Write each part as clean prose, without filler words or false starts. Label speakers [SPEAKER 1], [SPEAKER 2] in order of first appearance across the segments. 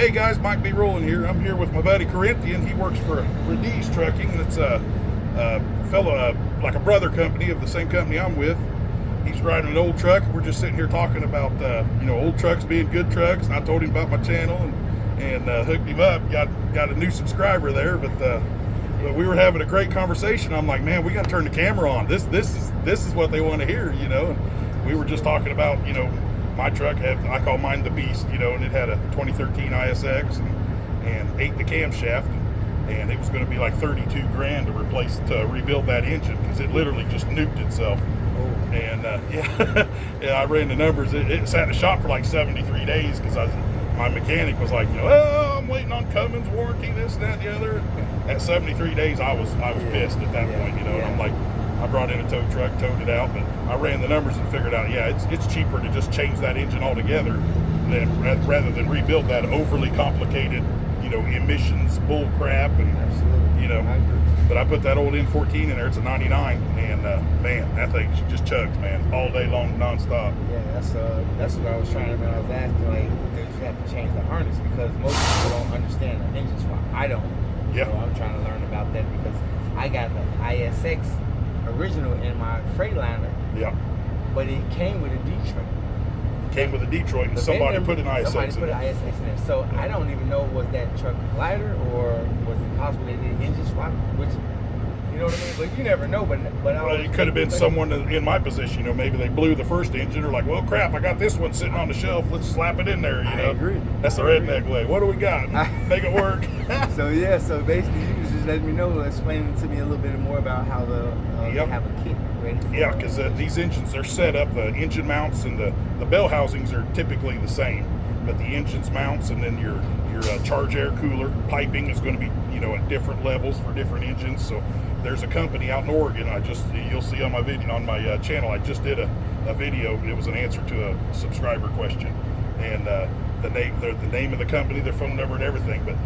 [SPEAKER 1] Hey guys, Mike B. Rowland here. I'm here with my buddy Corinthian. He works for Radice Trucking. It's a fellow, like a brother company of the same company I'm with. He's riding an old truck. We're just sitting here talking about old trucks being good trucks. And I told him about my channel and hooked him up. Got a new subscriber there, but we were having a great conversation. I'm like, man, we got to turn the camera on. This is what they want to hear, And we were just talking about, my truck I call mine the Beast, and it had a 2013 ISX and ate the camshaft, and it was going to be like $32,000 to rebuild that engine because it literally just nuked itself. Oh. And I ran the numbers. It sat in the shop for like 73 days because my mechanic was like, I'm waiting on Cummins warranty, this, that, and the other. At 73 days, I was pissed at that point, And I'm like, I brought in a tow truck, towed it out, but I ran the numbers and figured out, it's cheaper to just change that engine altogether rather than rebuild that overly complicated, emissions bull crap. And
[SPEAKER 2] absolutely,
[SPEAKER 1] but I put that old N14 in there. It's a 99, and man, that thing just chugs, man, all day long, nonstop.
[SPEAKER 2] Yeah, that's what I was trying to. I was asking, like, did you have to change the harness because most people don't understand the engine swap. I don't.
[SPEAKER 1] Yeah.
[SPEAKER 2] So I'm trying to learn about that because I got the ISX original in my Freightliner.
[SPEAKER 1] Yeah.
[SPEAKER 2] But it came with a Detroit.
[SPEAKER 1] Came with a Detroit, and somebody put an ISX
[SPEAKER 2] Somebody put an ISX in there. So I don't even know, was that truck lighter or was it possible they did engine swap? Which, you know what I mean? But you never know. But
[SPEAKER 1] it could have been someone in my position. Maybe they blew the first engine. Or like, well, crap, I got this one sitting on the shelf. Let's slap it in there.
[SPEAKER 2] I agree.
[SPEAKER 1] That's the redneck way. What do we got? Make it work.
[SPEAKER 2] So basically, you was just letting me know, explaining to me a little bit more about how they have a kit ready.
[SPEAKER 1] Yeah, because these engines, they're set up. The engine mounts and the bell housings are typically the same, but the engine's mounts and then your charge air cooler piping is going to be at different levels for different engines. So there's a company out in Oregon. You'll see on my video on my channel. I just did a video. It was an answer to a subscriber question, and the name of the company, their phone number, and everything. But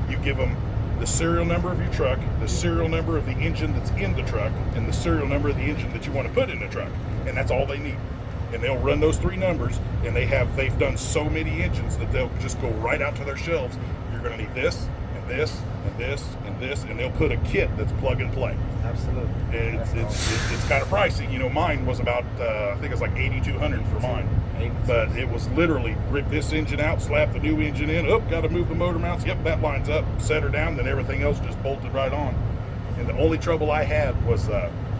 [SPEAKER 1] you give them the serial number of your truck, the serial number of the engine that's in the truck, and the serial number of the engine that you want to put in the truck, and that's all they need. And they'll run those three numbers, and they've done so many engines that they'll just go right out to their shelves. You're going to need this and this and this and this, and they'll put a kit that's plug and play.
[SPEAKER 2] Absolutely.
[SPEAKER 1] It's kind of pricey. Mine was about I think it's like $8,200 for mine. But it was literally rip this engine out, slap the new engine in, got to move the motor mounts. Yep, that lines up, set her down, then everything else just bolted right on. And the only trouble I had was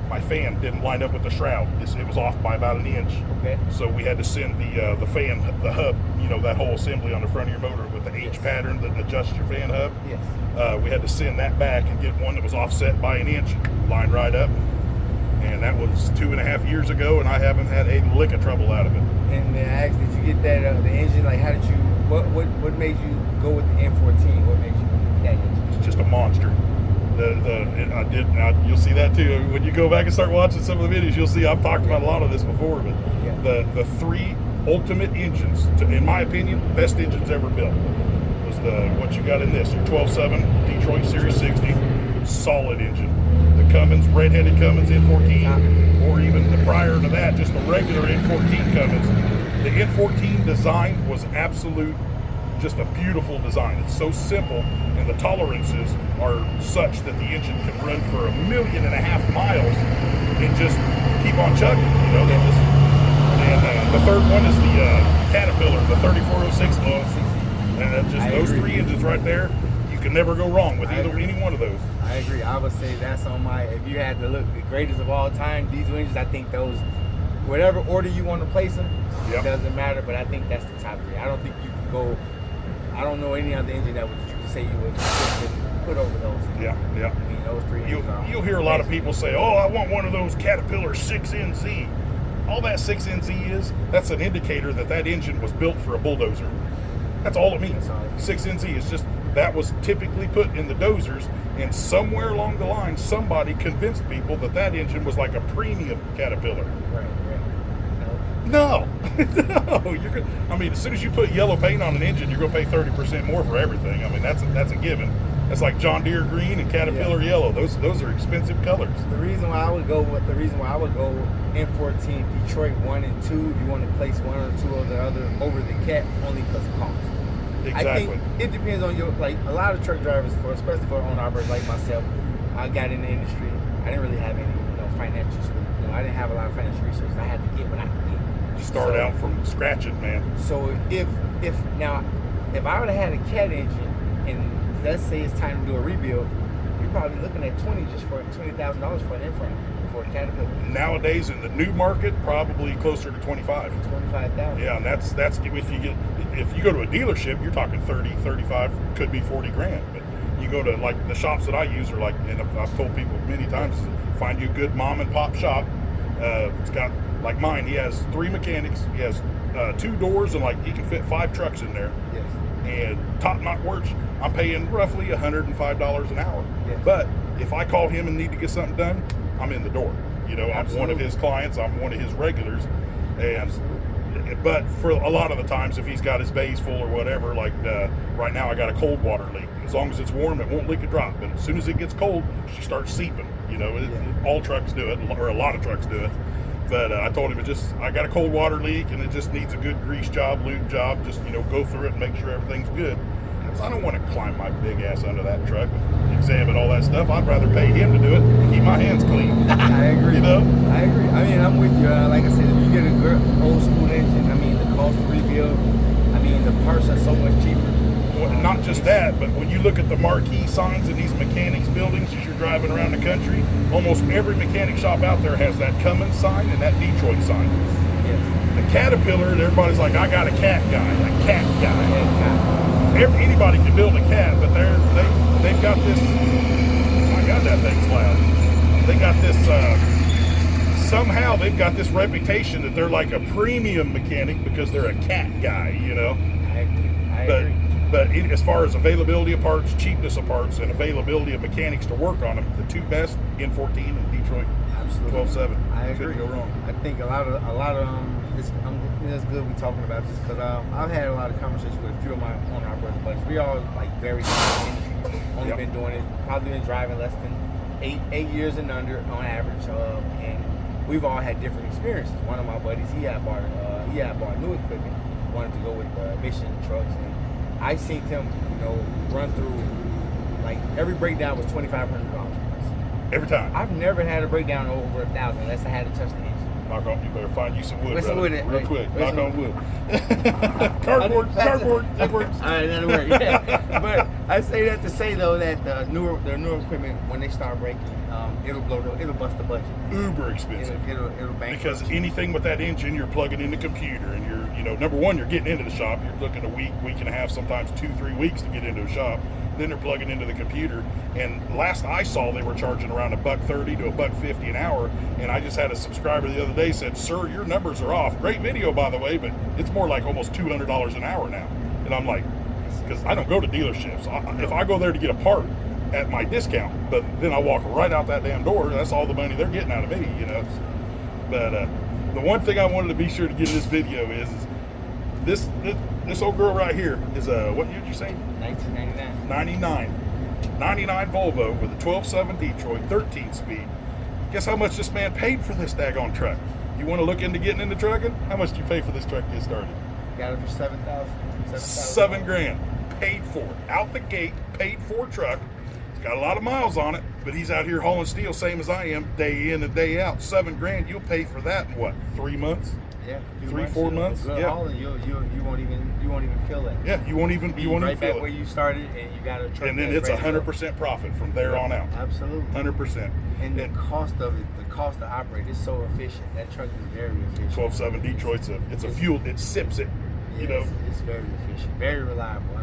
[SPEAKER 1] my fan didn't line up with the shroud. It was off by about an inch.
[SPEAKER 2] Okay.
[SPEAKER 1] So we had to send the fan, the hub, that whole assembly on the front of your motor with the H pattern that adjusts your fan hub.
[SPEAKER 2] Yes.
[SPEAKER 1] We had to send that back and get one that was offset by an inch, lined right up. And that was 2.5 years ago, and I haven't had a lick of trouble out of it.
[SPEAKER 2] And then I asked, did you get that the engine? Like, how did you? What made you go with the N14? What made you get that engine?
[SPEAKER 1] It's just a monster. You'll see that too when you go back and start watching some of the videos. You'll see I've talked about a lot of this before, but the three ultimate engines, in my opinion, best engines ever built, was what you got in this. Your 12.7 Detroit Series 60, solid engine. The Cummins, red-headed Cummins N14, or even the prior to that, just the regular N14 Cummins. The N14 design was just a beautiful design. It's so simple, and the tolerances are such that the engine can run for 1.5 million miles and just keep on chugging. And the third one is the Caterpillar, the 3406 and just those three engines right there. You can never go wrong with any one of those.
[SPEAKER 2] I agree. I would say that's on my. If you had to look the greatest of all time diesel engines, I think those, whatever order you want to place them, it doesn't matter. But I think that's the top three. I don't think you can go. I don't know any other engine that you could say you would put over those.
[SPEAKER 1] Yeah.
[SPEAKER 2] I mean, those three.
[SPEAKER 1] You'll hear a lot of people say, "Oh, I want one of those Caterpillar 6NZ." All that 6NZ is, that's an indicator that engine was built for a bulldozer. That's all it means. 6NZ is just that was typically put in the dozers, and somewhere along the line, somebody convinced people that engine was like a premium Caterpillar.
[SPEAKER 2] Right.
[SPEAKER 1] No. As soon as you put yellow paint on an engine, you're going to pay 30% more for everything. I mean, that's a given. That's like John Deere green and Caterpillar yellow. Those are expensive colors.
[SPEAKER 2] The reason why I would go N14 Detroit 1 and 2, if you want to place one or two of the other over the Cat, only because of cost.
[SPEAKER 1] Exactly.
[SPEAKER 2] I think it depends on your, like, a lot of truck drivers, especially for owner operators like myself. I got in the industry. I didn't really have any, financial. I didn't have a lot of financial resources. I had to get what I could get.
[SPEAKER 1] Start out from scratching, man.
[SPEAKER 2] So if I would have had a cat engine, and let's say it's time to do a rebuild, you're probably looking at $20,000 for an in-frame for a Caterpillar.
[SPEAKER 1] Nowadays in the new market, probably closer to 25.
[SPEAKER 2] 25,000.
[SPEAKER 1] Yeah, and that's if you go to a dealership, you're talking 30, 35, could be 40 grand. But you go to, like, the shops that I use are like, and I've told people many times, find you a good mom and pop shop. It's got, like mine, he has 3 mechanics, he has 2 doors, and like he can fit 5 trucks in there.
[SPEAKER 2] Yes.
[SPEAKER 1] And top notch works. I'm paying roughly $105 an hour.
[SPEAKER 2] Yes.
[SPEAKER 1] But if I call him and need to get something done, I'm in the door. I'm one of his clients. I'm one of his regulars. And but for a lot of the times, if he's got his bays full or whatever, like right now, I got a cold water leak. As long as it's warm, it won't leak a drop. But as soon as it gets cold, she starts seeping. All trucks do it, or a lot of trucks do it. But I told him I got a cold water leak, and it just needs a good grease job, lube job. Just go through it and make sure everything's good. I don't want to climb my big ass under that truck and examine all that stuff. I'd rather pay him to do it and keep my hands clean.
[SPEAKER 2] I agree. I agree. I mean, I'm with you. Like I said, if you get a good old school engine, the cost to rebuild, the parts are so much cheaper.
[SPEAKER 1] Well, not just that, but when you look at the marquee signs in these mechanics buildings as you're driving around the country, almost every mechanic shop out there has that Cummins sign and that Detroit sign.
[SPEAKER 2] Yes.
[SPEAKER 1] The Caterpillar, everybody's like, I got a cat guy, Anybody can build a cat, but they've got this. My God, that thing's loud. They got this. Somehow they've got this reputation that they're like a premium mechanic because they're a cat guy.
[SPEAKER 2] I agree.
[SPEAKER 1] But as far as availability of parts, cheapness of parts, and availability of mechanics to work on them, the 2 best, N14 and Detroit.
[SPEAKER 2] Absolutely.
[SPEAKER 1] 12.7.
[SPEAKER 2] I agree.
[SPEAKER 1] Couldn't go wrong.
[SPEAKER 2] I think a lot of it's good we're talking about this because I've had a lot of conversations with a few of my owner operator buddies. We all like very young, only been doing it, probably been driving less than 8 years and under on average, and we've all had different experiences. One of my buddies, he had bought new equipment, wanted to go with mission trucks, and I seen him, run through, like, every breakdown was $2,500.
[SPEAKER 1] Every time.
[SPEAKER 2] I've never had a breakdown over $1,000 unless I had to touch the engine.
[SPEAKER 1] Knock on, you better find you some wood,
[SPEAKER 2] What's the
[SPEAKER 1] brother.
[SPEAKER 2] wood?
[SPEAKER 1] Real quick.
[SPEAKER 2] What's
[SPEAKER 1] Knock
[SPEAKER 2] the
[SPEAKER 1] on wood. Cardboard, it works.
[SPEAKER 2] All right, that'll work. Yeah. But I say that to say though that the newer equipment, when they start breaking, it'll bust the budget.
[SPEAKER 1] Uber expensive.
[SPEAKER 2] It'll bankrupt.
[SPEAKER 1] Because anything with that engine, you're plugging in the computer, and you're number one, you're getting into the shop. You're looking a week and a half, sometimes 2-3 weeks to get into a shop. Then they're plugging into the computer, and last I saw, they were charging around $1.30 to $1.50 an hour. And I just had a subscriber the other day said, "Sir, your numbers are off. Great video, by the way, but it's more like almost $200 an hour now." And I'm like, because I don't go to dealerships. If I go there to get a part at my discount, but then I walk right out that damn door, that's all the money they're getting out of me, But the one thing I wanted to be sure to get in this video is this old girl right here is what year did you say?
[SPEAKER 2] 1999.
[SPEAKER 1] 99 Volvo with a 12.7 Detroit, 13-speed. Guess how much this man paid for this daggone truck? You want to look into getting into trucking? How much did you pay for this truck to get started?
[SPEAKER 2] Got it for $7,000.
[SPEAKER 1] $7,000. Paid for it. Out the gate, paid for truck. It's got a lot of miles on it, but he's out here hauling steel, same as I am, day in and day out. $7,000. You'll pay for that in what, 3 months?
[SPEAKER 2] Yeah,
[SPEAKER 1] 3-4 months.
[SPEAKER 2] Yeah, hauling, you won't even feel that.
[SPEAKER 1] Yeah, you won't even feel
[SPEAKER 2] back
[SPEAKER 1] it.
[SPEAKER 2] where you started, and you got a truck.
[SPEAKER 1] And then it's 100% profit from there on out.
[SPEAKER 2] Absolutely,
[SPEAKER 1] 100%.
[SPEAKER 2] And the cost of it, the cost to operate, is so efficient. That truck is very efficient.
[SPEAKER 1] 12.7 Detroit's it's a fuel. It sips it.
[SPEAKER 2] It's very efficient, very reliable.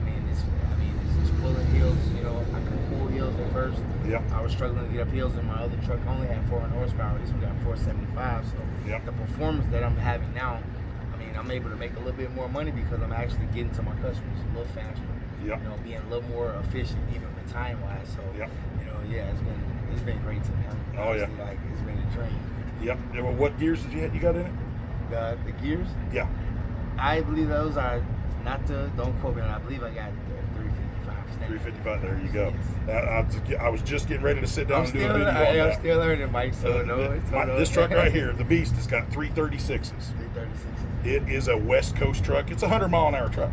[SPEAKER 2] It's pulling hills. I could pull hills at first.
[SPEAKER 1] Yep.
[SPEAKER 2] I was struggling to get up hills, and my other truck only had 400 horsepower. This one got 475. So the performance that I'm having now, I'm able to make a little bit more money because I'm actually getting to my customers a little faster.
[SPEAKER 1] Yep.
[SPEAKER 2] Being a little more efficient, even time wise. So it's been great to me. It's been a dream.
[SPEAKER 1] Yep. Well, what gears did you got in it?
[SPEAKER 2] The gears?
[SPEAKER 1] Yeah.
[SPEAKER 2] I believe those are don't quote me. I believe I got the 355.
[SPEAKER 1] 355. There you go. Yes. I was just getting ready to sit down and do a video.
[SPEAKER 2] I'm still learning, Mike.
[SPEAKER 1] This truck right here, the Beast, has got 336s.
[SPEAKER 2] 336s.
[SPEAKER 1] It is a West Coast truck. It's a 100-mile-an-hour truck.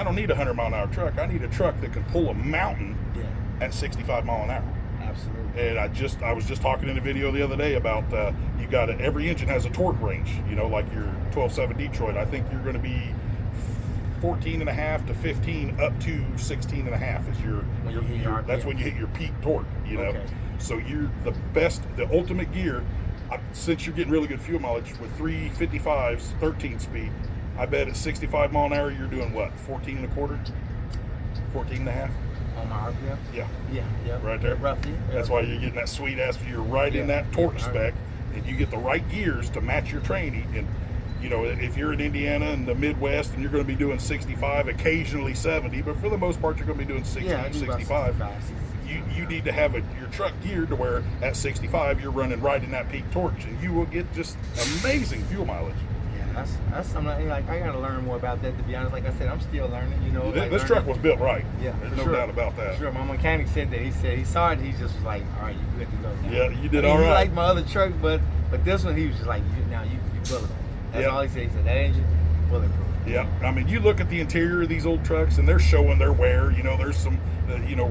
[SPEAKER 1] I don't need a 100-mile-an-hour truck. I need a truck that can pull a mountain at 65 mile an hour.
[SPEAKER 2] Absolutely.
[SPEAKER 1] And I was just talking in a video the other day about you got every engine has a torque range. You know, like your 12.7 Detroit. I think you're going to be 14.5 to 15 up to 16.5 is your that's when you hit your peak torque. You know, so you're the ultimate gear. Since you're getting really good fuel mileage with 355s, 13 speed, I bet at 65 mile an hour you're doing what, 14.25, 14.5.
[SPEAKER 2] On my RPM?
[SPEAKER 1] Yeah. Right there.
[SPEAKER 2] Roughly.
[SPEAKER 1] That's why you're getting that sweet ass. You're right in that torque spec, and you get the right gears to match your training. And you know, if you're in Indiana and the Midwest, and you're going to be doing 65, occasionally 70, but for the most part, you're going to be doing 60 and 65. You need to have your truck geared to where at 65 you're running right in that peak torque, and you will get just amazing fuel mileage.
[SPEAKER 2] That's something like I gotta learn more about that. To be honest, like I said, I'm still learning. You know,
[SPEAKER 1] this truck was built right.
[SPEAKER 2] Yeah,
[SPEAKER 1] there's no doubt about that.
[SPEAKER 2] Sure, my mechanic said that. He said he saw it. He just was like, "All right, you good to go now."
[SPEAKER 1] Yeah, you did all right.
[SPEAKER 2] He liked my other truck, but this one he was just like, "You bulletproof." That's all he said. He said that engine bulletproof.
[SPEAKER 1] Yeah, I mean, you look at the interior of these old trucks, and they're showing their wear. You know, there's some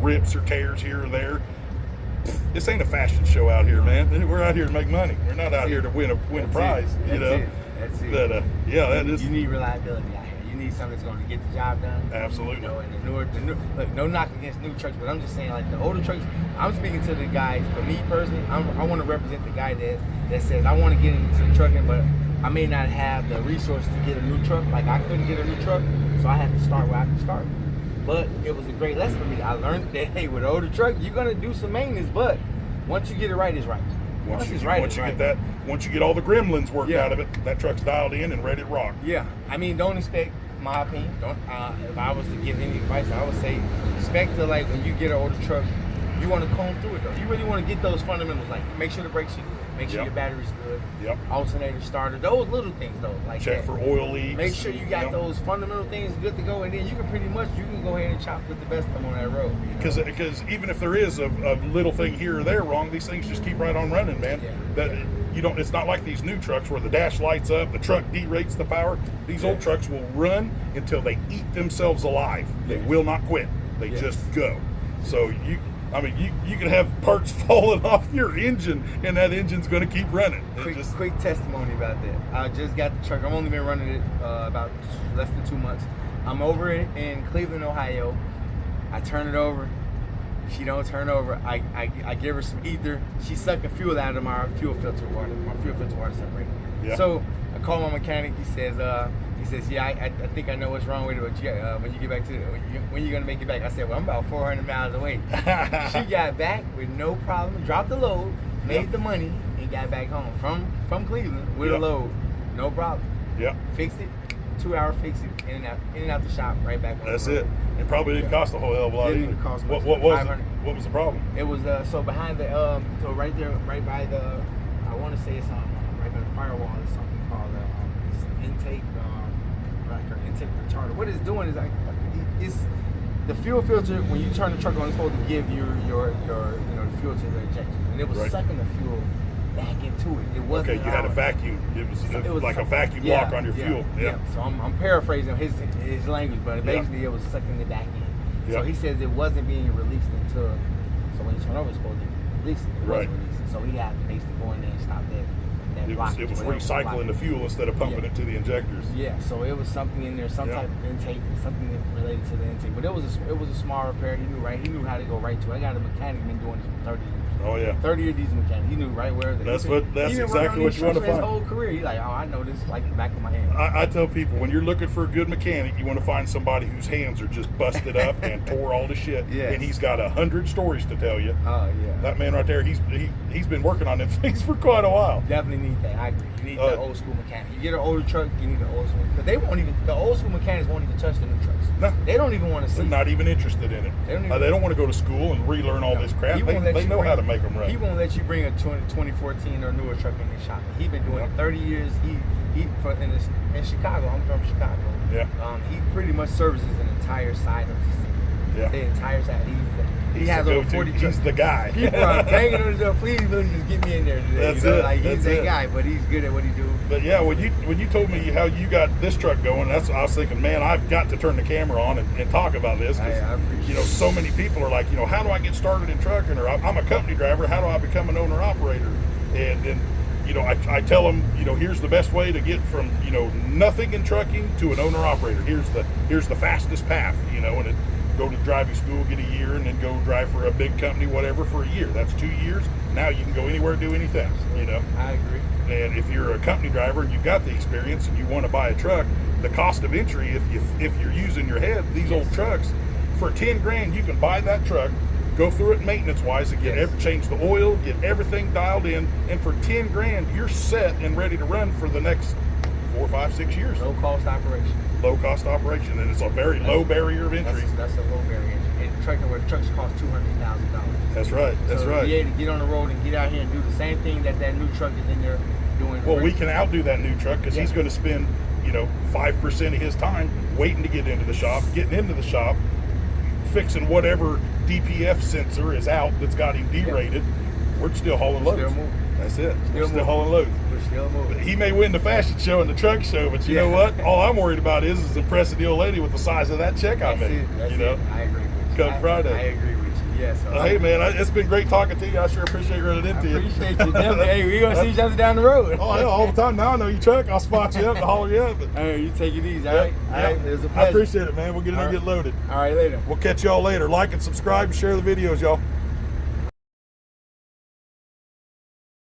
[SPEAKER 1] rips or tears here or there. This ain't a fashion show out here, man. We're out here to make money. We're not out here to win a prize. You know.
[SPEAKER 2] That's it.
[SPEAKER 1] But, that is.
[SPEAKER 2] You need reliability out here. You need something that's going to get the job done.
[SPEAKER 1] Absolutely.
[SPEAKER 2] You know, and the new, look, no knock against new trucks, but I'm just saying, like the older trucks. I'm speaking to the guys. For me personally, I want to represent the guy that says I want to get into the trucking, but I may not have the resources to get a new truck. Like I couldn't get a new truck, so I had to start where I could start. But it was a great lesson for me. I learned that hey, with an older truck, you're gonna do some maintenance, but once you get it right, it's right. Once you
[SPEAKER 1] get all the gremlins worked out of it, that truck's dialed in and ready to rock.
[SPEAKER 2] Yeah, I mean, don't expect, my opinion. If I was to give any advice, I would say expect to like when you get an older truck, you want to comb through it though. You really want to get those fundamentals, like make sure the brakes are good, make sure your battery's good, alternator, starter, those little things though. Like
[SPEAKER 1] check for oil leaks.
[SPEAKER 2] Make sure you got those fundamental things good to go, and then you can go ahead and chop with the best of them on that road.
[SPEAKER 1] Because even if there is a little thing here or there wrong, these things just keep right on running, man. It's not like these new trucks where the dash lights up, the truck derates the power. These old trucks will run until they eat themselves alive. They will not quit. They just go. So you can have parts falling off your engine, and that engine's going to keep running.
[SPEAKER 2] Quick testimony about that. I just got the truck. I've only been running it about less than 2 months. I'm over in Cleveland, Ohio. I turn it over. She don't turn over. I give her some ether. She's sucking fuel out of my fuel filter water. My fuel filter water separator. Yeah. So I call my mechanic. He says, yeah, I think I know what's wrong with it. But when you get back to when you gonna make it back? I said, well, I'm about 400 miles away. She got back with no problem. Dropped the load, made the money, and got back home from Cleveland with a load, no problem.
[SPEAKER 1] Yeah.
[SPEAKER 2] Fixed it. 2 hour fix it, in and out the shop, right back on.
[SPEAKER 1] That's it. It probably didn't cost a whole hell of a lot either.
[SPEAKER 2] Didn't cost much.
[SPEAKER 1] What was it? What was the problem?
[SPEAKER 2] It was so behind the so right there, right by the, I want to say it's right by the firewall. It's something called it's an intake, like an intake retarder. What it's doing is it's the fuel filter. When you turn the truck on, it's supposed to give your the fuel to the injection, and it was sucking the fuel back into it. It wasn't.
[SPEAKER 1] Okay, you had a vacuum. It was like a vacuum block on your fuel. Yeah.
[SPEAKER 2] So I'm paraphrasing his language, but basically it was sucking it back in. So he says it wasn't being released until. So when you turn over, it's supposed to be released. It wasn't releasing. So he had to basically go in there and stop that block.
[SPEAKER 1] It was recycling the fuel instead of pumping it to the injectors.
[SPEAKER 2] Yeah. So it was something in there, some type of intake, something related to the intake. But it was a small repair. He knew how to go right to it. I got a mechanic been doing this for 30 years.
[SPEAKER 1] Oh yeah.
[SPEAKER 2] 30 years diesel mechanic. He knew right where.
[SPEAKER 1] That's exactly what you want to find.
[SPEAKER 2] His whole career, he's like, oh, I know this like the back of my hand.
[SPEAKER 1] I tell people when you're looking for a good mechanic, you want to find somebody whose hands are just busted up and tore all to shit. Yeah. And he's got 100 stories to tell you. Oh yeah. That man right there, he's been working on them things for quite a while.
[SPEAKER 2] Definitely need that. I agree. You need the old school mechanic. You get an older truck, you need an old school. But the old school mechanics won't even touch the new trucks. No. They don't even want to see.
[SPEAKER 1] They're not even interested in it. They don't want to go to school and relearn all this crap. They know how to make them right.
[SPEAKER 2] He won't let you bring a 2014 or newer truck in his shop. He's been doing it 30 years. In Chicago. I'm from Chicago.
[SPEAKER 1] Yeah.
[SPEAKER 2] He pretty much services an entire side of the city.
[SPEAKER 1] Yeah.
[SPEAKER 2] The entire side. He
[SPEAKER 1] He's
[SPEAKER 2] has
[SPEAKER 1] the
[SPEAKER 2] over
[SPEAKER 1] go-to.
[SPEAKER 2] 40
[SPEAKER 1] He's
[SPEAKER 2] trucks.
[SPEAKER 1] the guy.
[SPEAKER 2] People are banging on the door. Please, just get me in there today.
[SPEAKER 1] That's
[SPEAKER 2] you know?
[SPEAKER 1] it.
[SPEAKER 2] Like
[SPEAKER 1] That's
[SPEAKER 2] he's that
[SPEAKER 1] it.
[SPEAKER 2] guy, but he's good at what he do.
[SPEAKER 1] But yeah, when you told me how you got this truck going, that's what I was thinking. Man, I've got to turn the camera on and talk about this because
[SPEAKER 2] I appreciate
[SPEAKER 1] you know so many people are like, how do I get started in trucking? Or I'm a company driver. How do I become an owner operator? And then I tell them, here's the best way to get from nothing in trucking to an owner operator. Here's the fastest path. And go to driving school, get a year, and then go drive for a big company, whatever, for a year. That's 2 years. Now you can go anywhere, do anything.
[SPEAKER 2] I agree.
[SPEAKER 1] And if you're a company driver and you've got the experience and you want to buy a truck, the cost of entry, if you're using your head, these old trucks, for 10 grand you can buy that truck, go through it maintenance wise and change the oil, get everything dialed in, and for 10 grand you're set and ready to run for the next 4, 5, 6 years.
[SPEAKER 2] Low cost operation.
[SPEAKER 1] Low cost operation, and it's a very low barrier of entry.
[SPEAKER 2] That's a low barrier. And trucking where trucks cost $200,000.
[SPEAKER 1] That's right. That's right.
[SPEAKER 2] To be able to get on the road and get out here and do the same thing that new truck is in there doing.
[SPEAKER 1] Well, we can outdo that new truck because he's going to spend 5% of his time waiting to get into the shop, getting into the shop, fixing whatever DPF sensor is out that's got him derated. We're still hauling loads.
[SPEAKER 2] Still moving.
[SPEAKER 1] That's it. We're still hauling loads.
[SPEAKER 2] We're still moving.
[SPEAKER 1] He may win the fashion show and the truck show, but you know what? All I'm worried about is impressing the old lady with the size of that check I made.
[SPEAKER 2] That's it. I agree with you.
[SPEAKER 1] Come Friday.
[SPEAKER 2] I agree with you. Yes.
[SPEAKER 1] Hey man, it's been great talking to you. I sure appreciate running into you.
[SPEAKER 2] Appreciate you. Definitely. Hey, we're gonna see each other down the road.
[SPEAKER 1] Oh yeah, all the time. Now I know you truck. I'll spot you up and holler you up.
[SPEAKER 2] Hey, you take it easy. All right. All right. It was a pleasure.
[SPEAKER 1] I appreciate it, man. We'll get in there and get loaded.
[SPEAKER 2] All right, later.
[SPEAKER 1] We'll catch y'all later. Like and subscribe and share the videos, y'all.